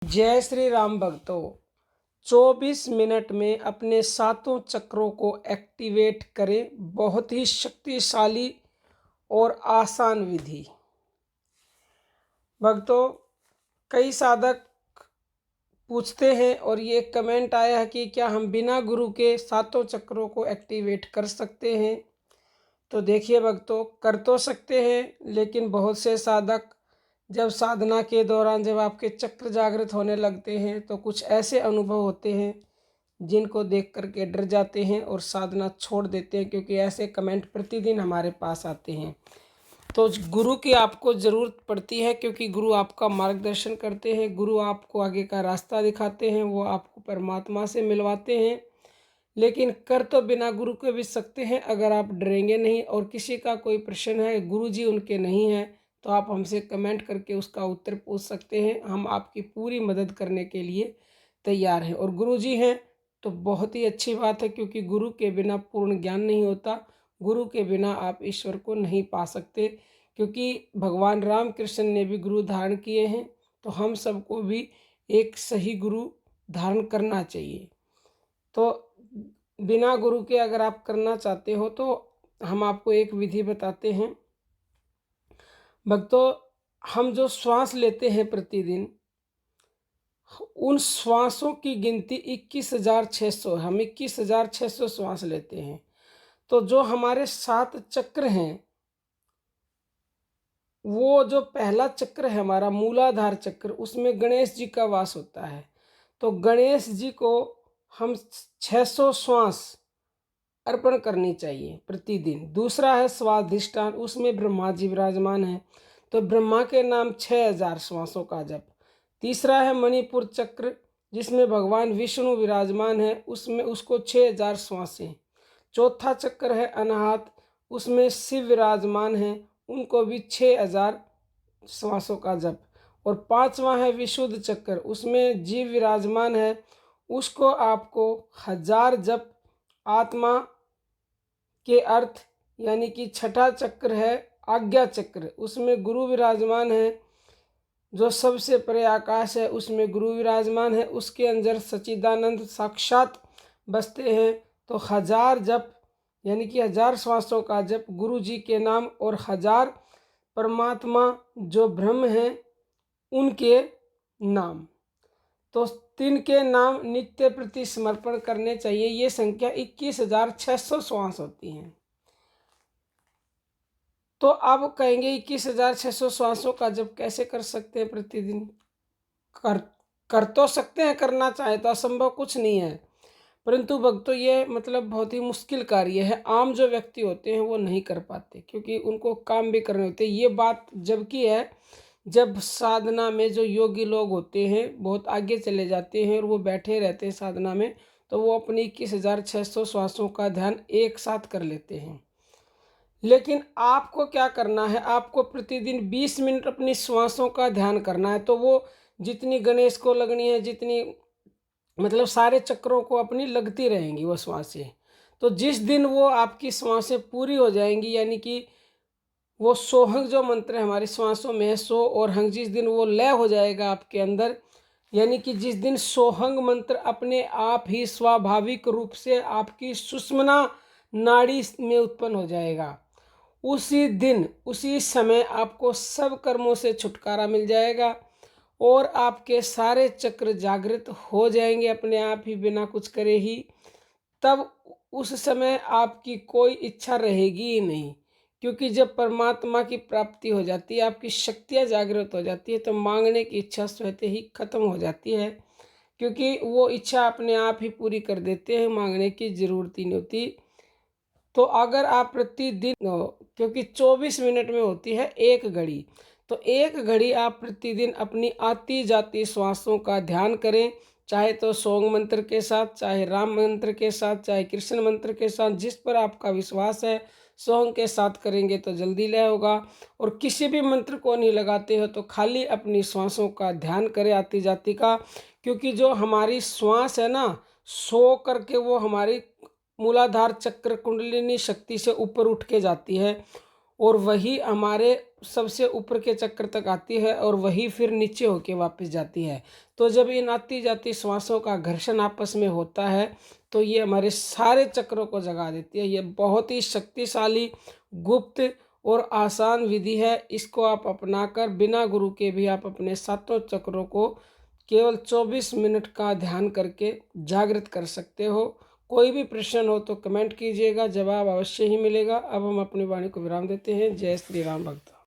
जय श्री राम भक्तों। 24 मिनट में अपने सातों चक्रों को एक्टिवेट करें। बहुत ही शक्तिशाली और आसान विधि। भक्तों, कई साधक पूछते हैं और ये कमेंट आया है कि क्या हम बिना गुरु के सातों चक्रों को एक्टिवेट कर सकते हैं। तो देखिए भक्तों, कर तो सकते हैं, लेकिन बहुत से साधक जब साधना के दौरान जब आपके चक्र जागृत होने लगते हैं तो कुछ ऐसे अनुभव होते हैं जिनको देख करके डर जाते हैं और साधना छोड़ देते हैं, क्योंकि ऐसे कमेंट प्रतिदिन हमारे पास आते हैं। तो गुरु की आपको ज़रूरत पड़ती है, क्योंकि गुरु आपका मार्गदर्शन करते हैं, गुरु आपको आगे का रास्ता दिखाते हैं, वो आपको परमात्मा से मिलवाते हैं। लेकिन कर तो बिना गुरु के भी सकते हैं, अगर आप डरेंगे नहीं और किसी का कोई प्रश्न है, गुरु जी उनके नहीं हैं, तो आप हमसे कमेंट करके उसका उत्तर पूछ सकते हैं। हम आपकी पूरी मदद करने के लिए तैयार हैं। और गुरु जी हैं तो बहुत ही अच्छी बात है, क्योंकि गुरु के बिना पूर्ण ज्ञान नहीं होता। गुरु के बिना आप ईश्वर को नहीं पा सकते, क्योंकि भगवान राम कृष्ण ने भी गुरु धारण किए हैं। तो हम सबको भी एक सही गुरु धारण करना चाहिए। तो बिना गुरु के अगर आप करना चाहते हो तो हम आपको एक विधि बताते हैं। भक्तों, हम जो श्वास लेते हैं प्रतिदिन, उन श्वासों की गिनती 21,600, हम 21,600 श्वास लेते हैं। तो जो हमारे 7 चक्र हैं, वो जो पहला चक्र है हमारा मूलाधार चक्र, उसमें गणेश जी का वास होता है। तो गणेश जी को हम 600 श्वास अर्पण करनी चाहिए प्रतिदिन। दूसरा है स्वाधिष्ठान, उसमें ब्रह्मा जी विराजमान हैं, तो ब्रह्मा के नाम 6000 श्वासों का जप। तीसरा है मणिपुर चक्र, जिसमें भगवान विष्णु विराजमान है, उसमें उसको 6000 श्वासें। चौथा चक्र है अनाहत, उसमें शिव विराजमान हैं, उनको भी 6000 श्वासों का जप। और पांचवा है विशुद्ध चक्र, उसमें जीव विराजमान है, उसको आपको 1000 जप। आत्मा के अर्थ यानी कि छठा चक्र है आज्ञा चक्र, उसमें गुरु विराजमान है। जो सबसे परे आकाश है, उसमें गुरु विराजमान है, उसके अंदर सच्चिदानंद साक्षात बसते हैं। तो 1000 जप यानी कि 1000 श्वासों का जप गुरु जी के नाम, और 1000 परमात्मा जो ब्रह्म हैं उनके नाम। तो 3 के नाम नित्य प्रति समर्पण करने चाहिए। ये संख्या 21,600 श्वास होती हैं। तो अब कहेंगे 21,600 श्वासों का जप कैसे कर सकते हैं प्रतिदिन। कर तो सकते हैं, करना चाहे तो असंभव कुछ नहीं है, परंतु भक्तों ये मतलब बहुत ही मुश्किल कार्य है। आम जो व्यक्ति होते हैं वो नहीं कर पाते, क्योंकि उनको काम भी करने होते हैं। ये बात जबकि है, जब साधना में जो योगी लोग होते हैं बहुत आगे चले जाते हैं और वो बैठे रहते हैं साधना में, तो वो अपनी 21,600 श्वासों का ध्यान एक साथ कर लेते हैं। लेकिन आपको क्या करना है, आपको प्रतिदिन 20 मिनट अपनी श्वासों का ध्यान करना है। तो वो जितनी गणेश को लगनी है, जितनी मतलब सारे चक्रों को अपनी लगती रहेंगी वो श्वासें। तो जिस दिन वो आपकी श्वासें पूरी हो जाएंगी, यानी कि वो सोहंग जो मंत्र है हमारी श्वासों में है, सो और हंग, जिस दिन वो लय हो जाएगा आपके अंदर, यानी कि जिस दिन सोहंग मंत्र अपने आप ही स्वाभाविक रूप से आपकी सुषुम्ना नाड़ी में उत्पन्न हो जाएगा, उसी दिन उसी समय आपको सब कर्मों से छुटकारा मिल जाएगा और आपके सारे चक्र जागृत हो जाएंगे अपने आप ही, बिना कुछ करे ही। तब उस समय आपकी कोई इच्छा रहेगी ही नहीं, क्योंकि जब परमात्मा की प्राप्ति हो जाती है, आपकी शक्तियाँ जागृत हो जाती है, तो मांगने की इच्छा स्वतः ही खत्म हो जाती है, क्योंकि वो इच्छा अपने आप ही पूरी कर देते हैं, मांगने की जरूरत ही नहीं होती। तो अगर आप प्रतिदिन, क्योंकि 24 मिनट में होती है एक घड़ी, तो एक घड़ी आप प्रतिदिन अपनी आती जाती श्वासों का ध्यान करें, चाहे तो सोंग मंत्र के साथ, चाहे राम मंत्र के साथ, चाहे कृष्ण मंत्र के साथ, जिस पर आपका विश्वास है। सोंग के साथ करेंगे तो जल्दी लय होगा। और किसी भी मंत्र को नहीं लगाते हो तो खाली अपनी श्वासों का ध्यान करें आती जाती का, क्योंकि जो हमारी श्वास है ना, सो करके वो हमारी मूलाधार चक्र कुंडलिनी शक्ति से ऊपर उठ के जाती है, और वही हमारे सबसे ऊपर के चक्र तक आती है और वही फिर नीचे होके वापस जाती है। तो जब इन आती जाती श्वासों का घर्षण आपस में होता है तो ये हमारे सारे चक्रों को जगा देती है। ये बहुत ही शक्तिशाली, गुप्त और आसान विधि है। इसको आप अपनाकर बिना गुरु के भी आप अपने सातों चक्रों को केवल 24 मिनट का ध्यान करके जागृत कर सकते हो। कोई भी प्रश्न हो तो कमेंट कीजिएगा, जवाब अवश्य ही मिलेगा। अब हम अपनी वाणी को विराम देते हैं। जय श्री राम भक्त।